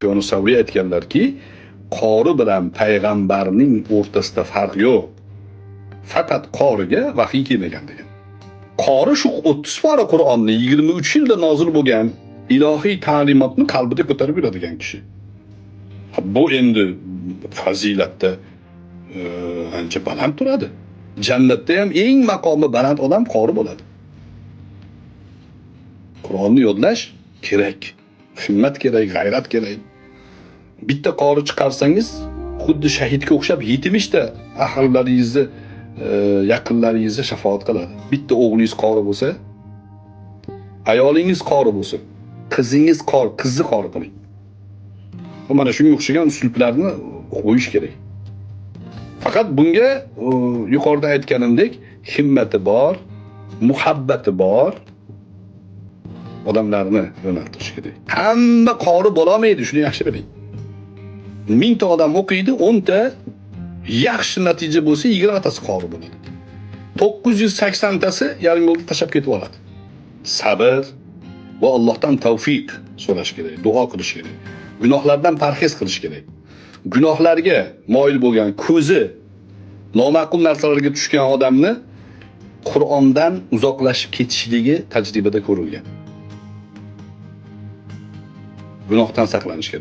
Sufyon Savriy aytganlarki, qori bilan payg'ambarning o'rtasida farq yo'q. Faqat qoriga vahiy kelmagan degan. Qori shu 30 pora Qur'onni 23 yilda nozil bo'lgan ilohiy ta'limotni qalbida ko'tarib yuradigan kishi. Bu endi fazilatda ancha baland turadi. Jannatda ham eng maqomi baland odam qori bo'ladi. Qur'onni yodlash kerak. Himmat kerak, g'ayrat kerak. Bitta qori chiqarsangiz, xuddi shahidga o'xshab 70 ta ahllaringizni, yaqinlaringizga shafaat qiladi. Bitta o'g'lingiz qori bo'lsa, ayolingiz qori bo'lsa, qizingiz qizni qori qiling. Mana shunga o'xshagan uslublarni qo'yish kerak. Faqat bunga yuqorida aytganimdek, himmati bor, muhabbati bor odamlarni yo'naltirish kerak. Hamma qori bo'la olmaydi, shuni yaxshi biling. 1000 ta odam o'qiydi, 10 ta yaxshi natija bo'lsa, 20 tasi qori bo'ladi. 980 tasi yarim yo'lda tashab ketib oladi. Sabr va Allohdan tavfiq so'rash kerak, duo qilish kerak. Gunohlardan parhez qilish kerak. Gunohlarga moyil bo'lgan ko'zi noma'qul narsalarga tushgan odamni Qur'ondan uzoqlashib ketishligi tajribada ko'rilgan. Gunohdan saqlanish kerak.